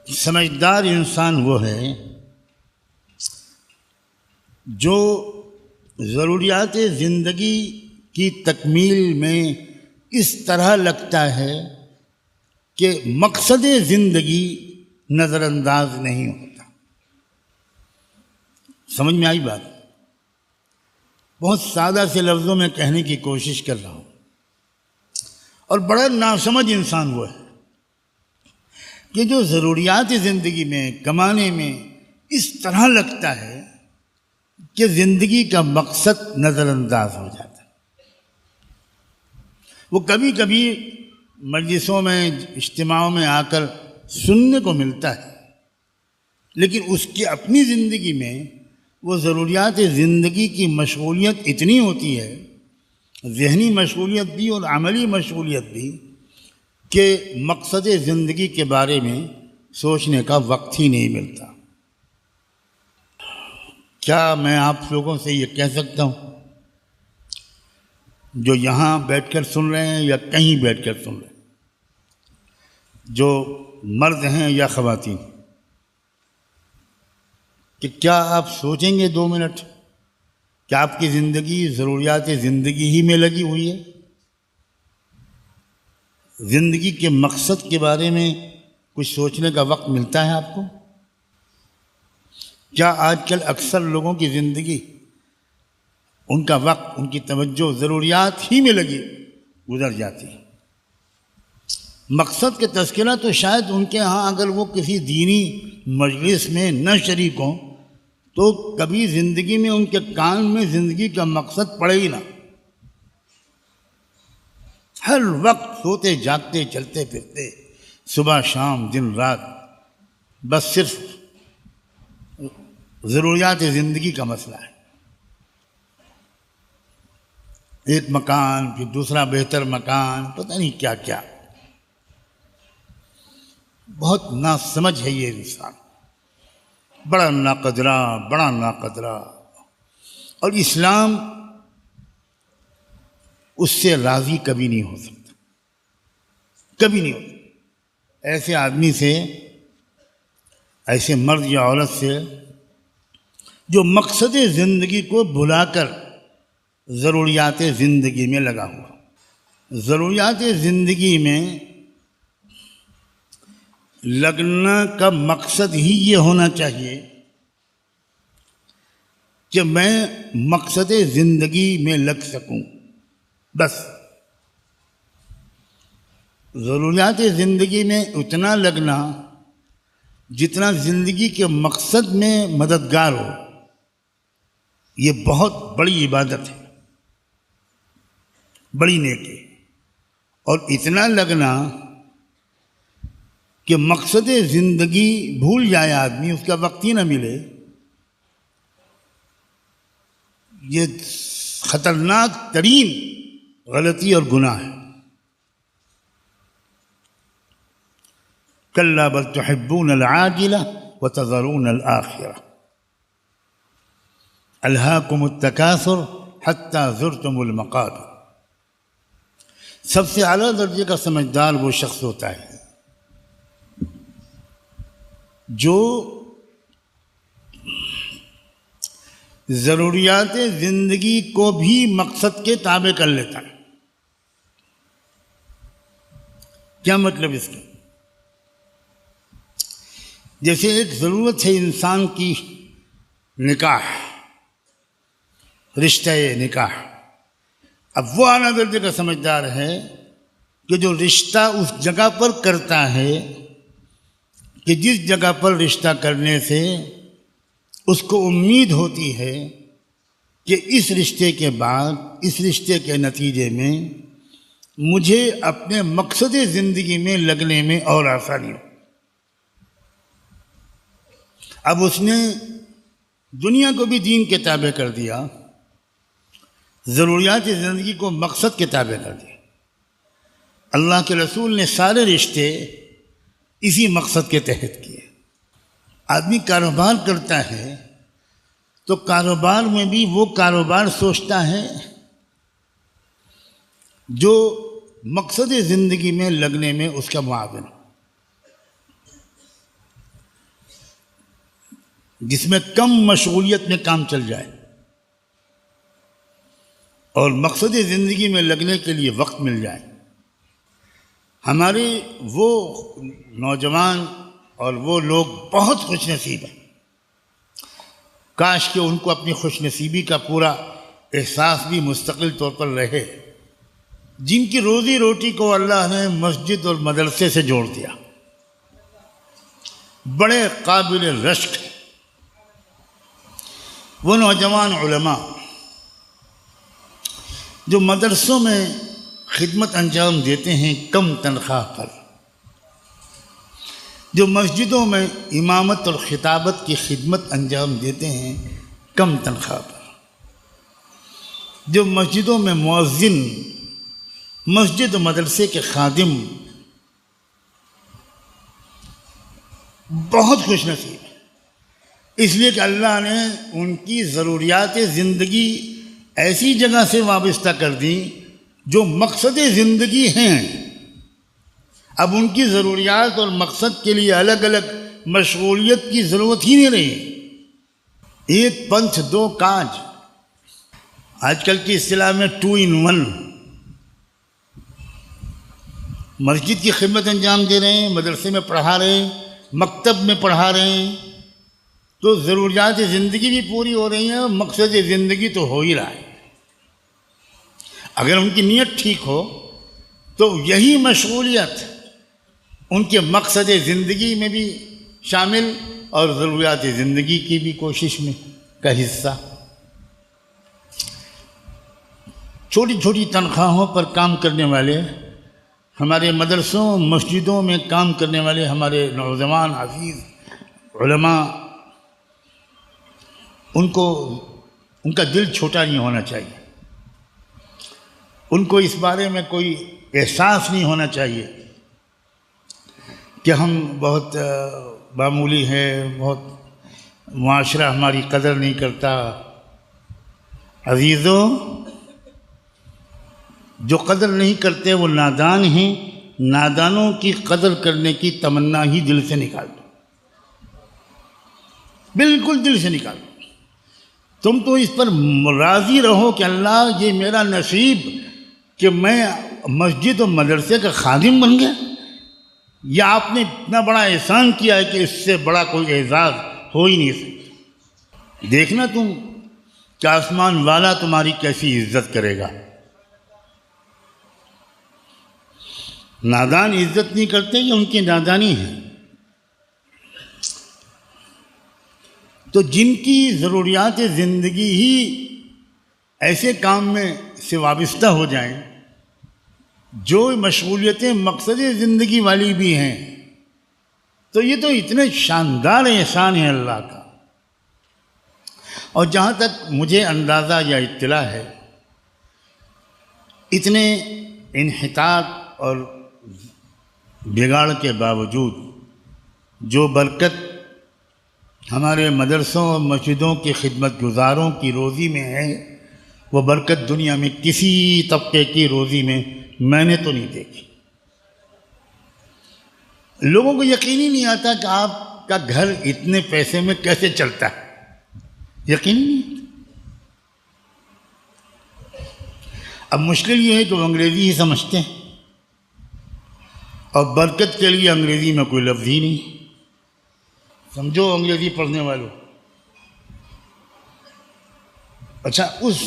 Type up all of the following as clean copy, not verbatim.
سمجھدار انسان وہ ہے جو ضروریات زندگی کی تکمیل میں اس طرح لگتا ہے کہ مقصد زندگی نظر انداز نہیں ہوتا۔ سمجھ میں آئی بات؟ بہت سادہ سے لفظوں میں کہنے کی کوشش کر رہا ہوں۔ اور بڑا ناسمجھ انسان وہ ہے کہ جو ضروریات زندگی میں کمانے میں اس طرح لگتا ہے کہ زندگی کا مقصد نظر انداز ہو جاتا ہے۔ وہ کبھی کبھی مجلسوں میں اجتماعوں میں آ کر سننے کو ملتا ہے، لیکن اس کی اپنی زندگی میں وہ ضروریات زندگی کی مشغولیت اتنی ہوتی ہے، ذہنی مشغولیت بھی اور عملی مشغولیت بھی، کہ مقصد زندگی کے بارے میں سوچنے کا وقت ہی نہیں ملتا۔ کیا میں آپ لوگوں سے یہ کہہ سکتا ہوں جو یہاں بیٹھ کر سن رہے ہیں یا کہیں بیٹھ کر سن رہے ہیں، جو مرد ہیں یا خواتین، کہ کیا آپ سوچیں گے 2 منٹ کہ آپ کی زندگی ضروریات زندگی ہی میں لگی ہوئی ہے؟ زندگی کے مقصد کے بارے میں کچھ سوچنے کا وقت ملتا ہے آپ کو؟ کیا آج کل اکثر لوگوں کی زندگی، ان کا وقت، ان کی توجہ ضروریات ہی میں لگی گزر جاتی ہے؟ مقصد کے تذکرہ تو شاید ان کے ہاں اگر وہ کسی دینی مجلس میں نہ شریک ہوں تو کبھی زندگی میں ان کے کان میں زندگی کا مقصد پڑے ہی نہ۔ ہر وقت سوتے جاگتے چلتے پھرتے، صبح شام دن رات، بس صرف ضروریات زندگی کا مسئلہ ہے۔ ایک مکان، پھر دوسرا بہتر مکان، پتہ نہیں کیا کیا۔ بہت ناسمجھ ہے یہ انسان، بڑا ناقدرہ، بڑا ناقدرہ۔ اور اسلام اس سے راضی کبھی نہیں ہو سکتا، کبھی نہیں ہو سکتا۔ ایسے آدمی سے، ایسے مرد یا عورت سے جو مقصد زندگی کو بھلا کر ضروریات زندگی میں لگا ہوا۔ ضروریات زندگی میں لگنا کا مقصد ہی یہ ہونا چاہیے کہ میں مقصد زندگی میں لگ سکوں، بس۔ ضروریات زندگی میں اتنا لگنا جتنا زندگی کے مقصد میں مددگار ہو، یہ بہت بڑی عبادت ہے، بڑی نیکی۔ اور اتنا لگنا کہ مقصد زندگی بھول جائے آدمی، اس کا وقت ہی نہ ملے، یہ خطرناک ترین غلطی اور گناہ ہے۔ کلا بل تحبون العاجلہ وتذرون الآخرہ الہاکم التکاثر حتی زرتم المقابر۔ سب سے اعلیٰ درجے کا سمجھدار وہ شخص ہوتا ہے جو ضروریات زندگی کو بھی مقصد کے تابع کر لیتا ہے۔ کیا مطلب اس کا؟ جیسے ایک ضرورت ہے انسان کی نکاح، رشتہ نکاح۔ اب وہ اعلیٰ درجے کا سمجھدار ہے کہ جو رشتہ اس جگہ پر کرتا ہے کہ جس جگہ پر رشتہ کرنے سے اس کو امید ہوتی ہے کہ اس رشتے کے بعد، اس رشتے کے نتیجے میں مجھے اپنے مقصد زندگی میں لگنے میں اور آسانی ہو۔ اب اس نے دنیا کو بھی دین کے تابع کر دیا، ضروریات زندگی کو مقصد کے تابع کر دیا۔ اللہ کے رسول نے سارے رشتے اسی مقصد کے تحت کیے۔ آدمی کاروبار کرتا ہے تو کاروبار میں بھی وہ کاروبار سوچتا ہے جو مقصد زندگی میں لگنے میں اس کا معاون ہو۔ جس میں کم مشغولیت میں کام چل جائے اور مقصد زندگی میں لگنے کے لیے وقت مل جائے۔ ہمارے وہ نوجوان اور وہ لوگ بہت خوش نصیب ہیں، کاش کہ ان کو اپنی خوش نصیبی کا پورا احساس بھی مستقل طور پر رہے، جن کی روزی روٹی کو اللہ نے مسجد اور مدرسے سے جوڑ دیا، بڑے قابل رشک وہ نوجوان علماء جو مدرسوں میں خدمت انجام دیتے ہیں کم تنخواہ پر، جو مسجدوں میں امامت اور خطابت کی خدمت انجام دیتے ہیں کم تنخواہ پر، جو مسجدوں میں مؤذن، مسجد و مدرسے کے خادم بہت خوش نصیب ہیں، اس لیے کہ اللہ نے ان کی ضروریات زندگی ایسی جگہ سے وابستہ کر دیں جو مقصد زندگی ہیں۔ اب ان کی ضروریات اور مقصد کے لیے الگ الگ مشغولیت کی ضرورت ہی نہیں رہی، ایک پنتھ دو کاج، آج کل کی اصطلاح میں 2 in 1، مسجد کی خدمت انجام دے رہے ہیں، مدرسے میں پڑھا رہے ہیں، مکتب میں پڑھا رہے ہیں، تو ضروریات زندگی بھی پوری ہو رہی ہیں اور مقصد زندگی تو ہو ہی رہا ہے۔ اگر ان کی نیت ٹھیک ہو تو یہی مشغولیت ان کے مقصد زندگی میں بھی شامل اور ضروریات زندگی کی بھی کوشش میں کا حصہ۔ چھوٹی چھوٹی تنخواہوں پر کام کرنے والے ہمارے مدرسوں مسجدوں میں کام کرنے والے ہمارے نوجوان عزیز علماء، ان کا دل چھوٹا نہیں ہونا چاہیے، ان کو اس بارے میں کوئی احساس نہیں ہونا چاہیے کہ ہم بہت معمولی ہیں، بہت معاشرہ ہماری قدر نہیں کرتا۔ عزیزوں، جو قدر نہیں کرتے وہ نادان ہیں، نادانوں کی قدر کرنے کی تمنا ہی دل سے نکال دو، بالکل دل سے نکال دو۔ تم تو اس پر راضی رہو کہ اللہ یہ میرا نصیب کہ میں مسجد و مدرسے کا خادم بن گیا، یا آپ نے اتنا بڑا احسان کیا ہے کہ اس سے بڑا کوئی اعزاز ہو ہی نہیں سکتا۔ دیکھنا تم کہ آسمان والا تمہاری کیسی عزت کرے گا۔ نادان عزت نہیں کرتے، یہ ان کی نادانی ہے۔ تو جن کی ضروریات زندگی ہی ایسے کام میں سے وابستہ ہو جائیں جو مشغولیتیں مقصد زندگی والی بھی ہیں، تو یہ تو اتنے شاندار احسان ہے اللہ کا۔ اور جہاں تک مجھے اندازہ یا اطلاع ہے، اتنے انحطاط اور بگاڑ کے باوجود جو برکت ہمارے مدرسوں اور مسجدوں کی خدمت گزاروں کی روزی میں ہے، وہ برکت دنیا میں کسی طبقے کی روزی میں نے تو نہیں دیکھی۔ لوگوں کو یقین ہی نہیں آتا کہ آپ کا گھر اتنے پیسے میں کیسے چلتا ہے، یقین ہی نہیں آتا۔ اب مشکل یہ ہے کہ وہ انگریزی ہی سمجھتے ہیں، اور برکت کے لیے انگریزی میں کوئی لفظ ہی نہیں۔ سمجھو انگریزی پڑھنے والوں، اچھا اس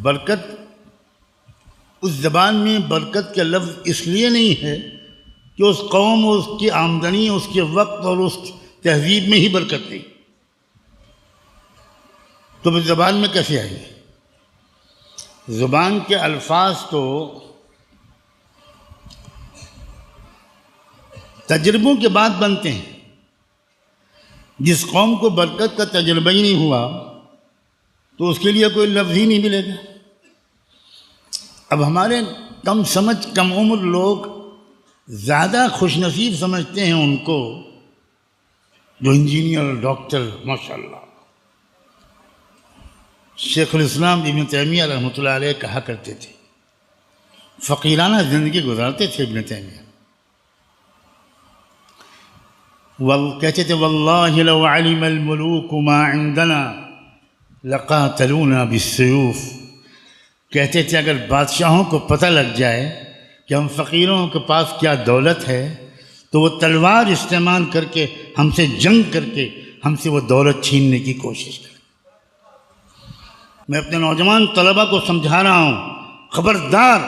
برکت، اس زبان میں برکت کا لفظ اس لیے نہیں ہے کہ اس قوم اور اس کی آمدنی، اس کے وقت اور اس تہذیب میں ہی برکت نہیں، تو اس زبان میں کیسے آئی؟ زبان کے الفاظ تو تجربوں کے بعد بنتے ہیں۔ جس قوم کو برکت کا تجربہ ہی نہیں ہوا تو اس کے لیے کوئی لفظ ہی نہیں ملے گا۔ اب ہمارے کم سمجھ کم عمر لوگ زیادہ خوش نصیب سمجھتے ہیں ان کو جو انجینئر، ڈاکٹر، ماشاءاللہ۔ شیخ الاسلام ابن تیمیہ رحمۃ اللہ علیہ کہا کرتے تھے، فقیرانہ زندگی گزارتے تھے ابن تیمیہ، کہتے تھے واللہ لو علم الملوک ما عندنا لقاتلونا بالسیوف، کہتے تھے اگر بادشاہوں کو پتہ لگ جائے کہ ہم فقیروں کے پاس کیا دولت ہے تو وہ تلوار استعمال کر کے ہم سے جنگ کر کے ہم سے وہ دولت چھیننے کی کوشش کریں۔ میں اپنے نوجوان طلبہ کو سمجھا رہا ہوں، خبردار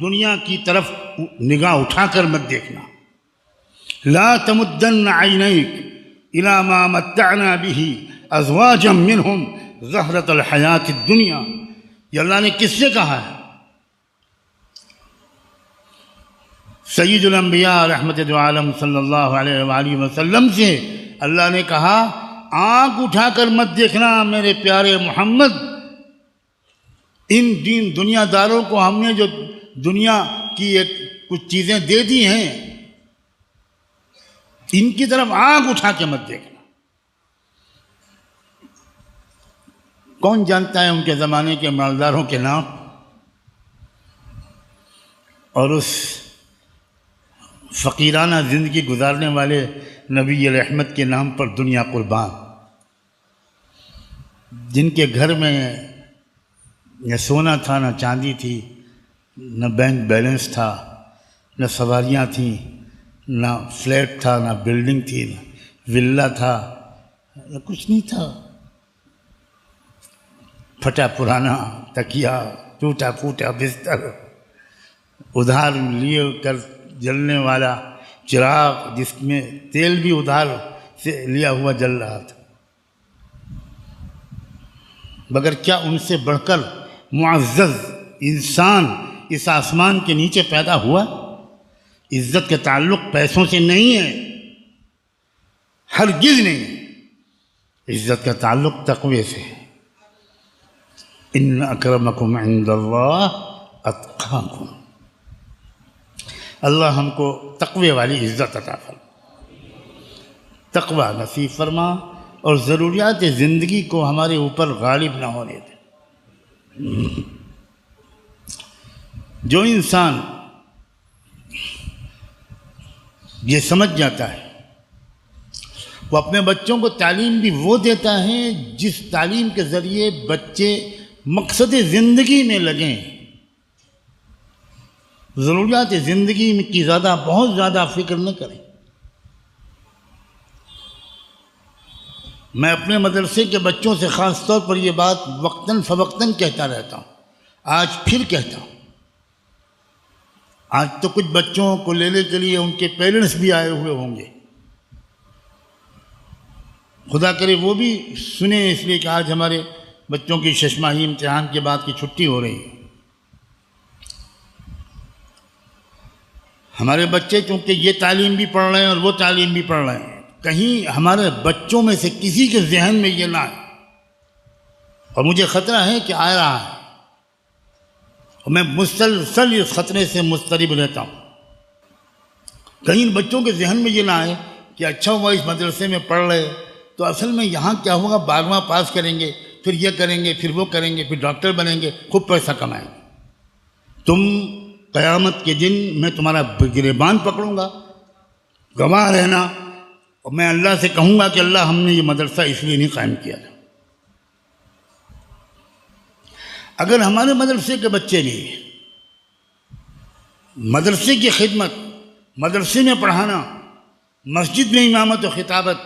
دنیا کی طرف نگاہ اٹھا کر مت دیکھنا۔ لا تمدن عینیک الی ما متعنا به ازواجا منہم زہرۃ الحیات الدنیا، یہ اللہ نے کس سے کہا ہے؟ سید الانبیاء رحمت دو عالم صلی اللہ علیہ وآلہ وسلم سے اللہ نے کہا آنکھ اٹھا کر مت دیکھنا میرے پیارے محمد، ان دنیا داروں کو ہم نے جو دنیا کی کچھ چیزیں دے دی ہیں ان کی طرف آنکھ اٹھا کے مت دیکھنا۔ کون جانتا ہے ان کے زمانے کے مالداروں کے نام اور اس فقیرانہ زندگی گزارنے والے نبی رحمت کے نام پر دنیا قربان، جن کے گھر میں نہ سونا تھا نہ چاندی تھی، نہ بینک بیلنس تھا، نہ سواریاں تھیں، نہ فلیٹ تھا، نہ بلڈنگ تھی، نہ ولا تھا، نہ کچھ نہیں تھا، پھٹا پرانا تکیا، ٹوٹا پھوٹا بستر، ادھار لیے کر جلنے والا چراغ جس میں تیل بھی ادھار سے لیا ہوا جل رہا تھا۔ مگر کیا ان سے بڑھ کر معزز انسان اس آسمان کے نیچے پیدا ہوا؟ عزت کا تعلق پیسوں سے نہیں ہے، ہرگز نہیں ہے، عزت کا تعلق تقوی سے ہے۔ ان اکرمکم عند اللہ اتقاکم، اللہ ہم کو تقوی والی عزت عطا فرما، تقوی نصیب فرما اور ضروریات زندگی کو ہمارے اوپر غالب نہ ہونے دے۔ جو انسان یہ سمجھ جاتا ہے وہ اپنے بچوں کو تعلیم بھی وہ دیتا ہے جس تعلیم کے ذریعے بچے مقصد زندگی میں لگیں، ضروریات زندگی کی بہت زیادہ فکر نہ کریں۔ میں اپنے مدرسے کے بچوں سے خاص طور پر یہ بات وقتاً فوقتاً کہتا رہتا ہوں، آج پھر کہتا ہوں۔ آج تو کچھ بچوں کو لینے کے لیے ان کے پیرنٹس بھی آئے ہوئے ہوں گے، خدا کرے وہ بھی سنیں، اس لیے کہ آج ہمارے بچوں کی ششماہی امتحان کے بعد کی چھٹی ہو رہی ہے۔ ہمارے بچے چونکہ یہ تعلیم بھی پڑھ رہے ہیں اور وہ تعلیم بھی پڑھ رہے ہیں، کہیں ہمارے بچوں میں سے کسی کے ذہن میں یہ نہ آئے، اور مجھے خطرہ ہے کہ آ رہا ہے، اور میں مسلسل اس خطرے سے مضطرب رہتا ہوں۔ کہیں بچوں کے ذہن میں یہ نہ آئے کہ اچھا ہوا اس مدرسے میں پڑھ رہے تو اصل میں یہاں کیا ہوگا، 12واں پاس کریں گے، پھر یہ کریں گے، پھر وہ کریں گے، پھر ڈاکٹر بنیں گے، خوب پیسہ کمائیں گے۔ تم قیامت کے دن میں تمہارا گریبان پکڑوں گا، گواہ رہنا، اور میں اللہ سے کہوں گا کہ اللہ ہم نے یہ مدرسہ اس لیے نہیں قائم کیا تھا۔ اگر ہمارے مدرسے کے بچے بھی مدرسے کی خدمت، مدرسے میں پڑھانا، مسجد میں امامت و خطابت،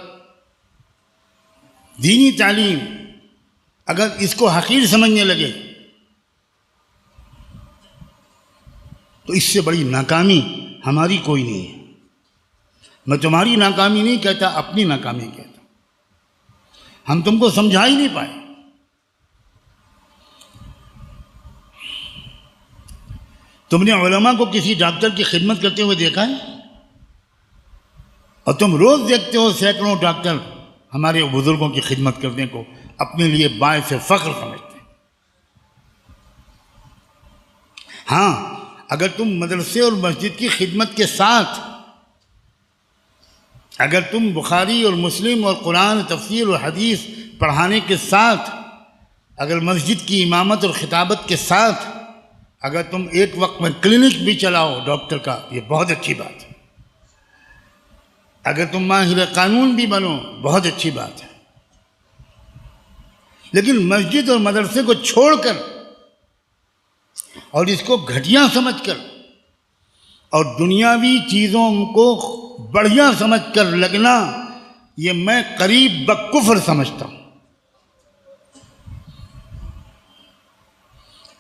دینی تعلیم، اگر اس کو حقیر سمجھنے لگے تو اس سے بڑی ناکامی ہماری کوئی نہیں ہے۔ میں تمہاری ناکامی نہیں کہتا، اپنی ناکامی کہتا، ہم تم کو سمجھا ہی نہیں پائے۔ تم نے علماء کو کسی ڈاکٹر کی خدمت کرتے ہوئے دیکھا ہے؟ اور تم روز دیکھتے ہو سینکڑوں ڈاکٹر ہمارے بزرگوں کی خدمت کرنے کو اپنے لیے باعث فخر سمجھتے ہیں۔ ہاں، اگر تم مدرسے اور مسجد کی خدمت کے ساتھ، اگر تم بخاری اور مسلم اور قرآن تفسیر اور حدیث پڑھانے کے ساتھ، اگر مسجد کی امامت اور خطابت کے ساتھ، اگر تم ایک وقت میں کلینک بھی چلاؤ ڈاکٹر کا، یہ بہت اچھی بات ہے۔ اگر تم ماہر قانون بھی بنو بہت اچھی بات ہے، لیکن مسجد اور مدرسے کو چھوڑ کر اور اس کو گھٹیا سمجھ کر اور دنیاوی چیزوں کو بڑھیا سمجھ کر لگنا، یہ میں قریب بکفر سمجھتا ہوں،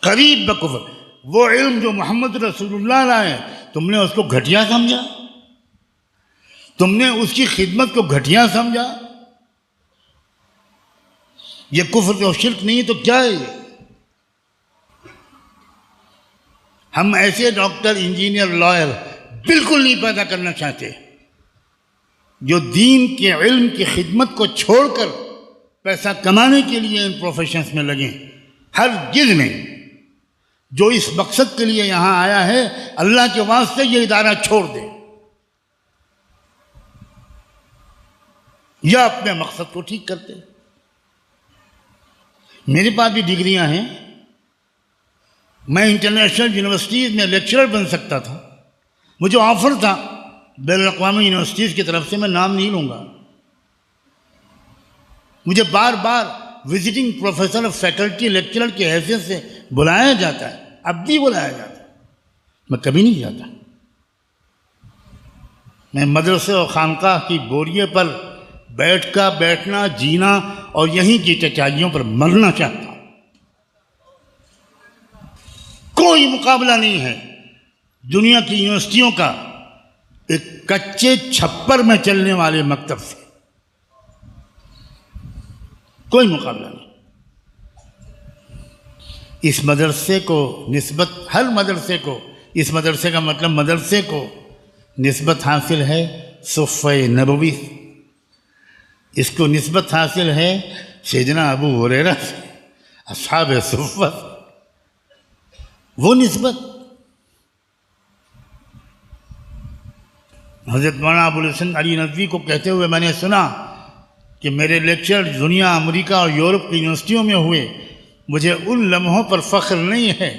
قریب بکفر۔ وہ علم جو محمد رسول اللہ لائے تم نے اس کو گھٹیا سمجھا، تم نے اس کی خدمت کو گھٹیا سمجھا۔ یہ کفر اور شرک نہیں تو کیا ہے یہ؟ ہم ایسے ڈاکٹر، انجینئر، لائر بالکل نہیں پیدا کرنا چاہتے جو دین کے علم کی خدمت کو چھوڑ کر پیسہ کمانے کے لیے ان پروفیشنز میں لگیں۔ ہرگز نہیں۔ جو اس مقصد کے لیے یہاں آیا ہے اللہ کے واسطے یہ ادارہ چھوڑ دے یا اپنے مقصد کو ٹھیک کرتے۔ میرے پاس بھی ڈگریاں ہیں، میں انٹرنیشنل یونیورسٹیز میں لیکچرر بن سکتا تھا، مجھے آفر تھا بین الاقوامی یونیورسٹیز کی طرف سے، میں نام نہیں لوں گا، مجھے بار بار visiting professor of faculty lecturer کی حیثیت سے بلایا جاتا ہے، اب بھی بلایا جاتا ہے، میں کبھی نہیں جاتا۔ میں مدرسے اور خانقاہ کی بوریے پر بیٹھنا، جینا اور یہیں کی چچائیوں پر مرنا چاہتا ہوں۔ کوئی مقابلہ نہیں ہے دنیا کی یونیورسٹیوں کا ایک کچے چھپر میں چلنے والے مکتب سے، کوئی مقابلہ نہیں۔ اس مدرسے کو نسبت، ہر مدرسے کو، اس مدرسے کا مطلب مدرسے کو نسبت حاصل ہے صفہ نبوی، اس کو نسبت حاصل ہے سیدنا ابو ہریرہ سے، اصحاب صفہ، وہ نسبت۔ حضرت مولانا ابو الحسن علی ندوی کو کہتے ہوئے میں نے سنا کہ میرے لیکچر دنیا، امریکہ اور یورپ کی یونیورسٹیوں میں ہوئے، مجھے ان لمحوں پر فخر نہیں ہے،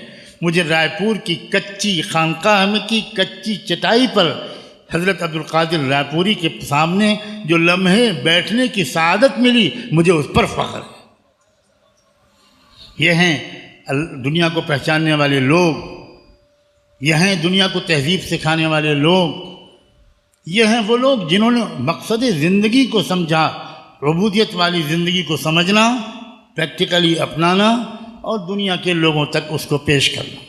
مجھے رائے پور کی کچی خانقاہ میں کی کچی چٹائی پر حضرت عبدالقادر رائے پوری کے سامنے جو لمحے بیٹھنے کی سعادت ملی، مجھے اس پر فخر ہے۔ یہ ہیں دنیا کو پہچاننے والے لوگ، یہ ہیں دنیا کو تہذیب سکھانے والے لوگ، یہ ہیں وہ لوگ جنہوں نے مقصد زندگی کو سمجھا، عبودیت والی زندگی کو سمجھنا، پریکٹیکلی اپنانا اور دنیا کے لوگوں تک اس کو پیش کرنا۔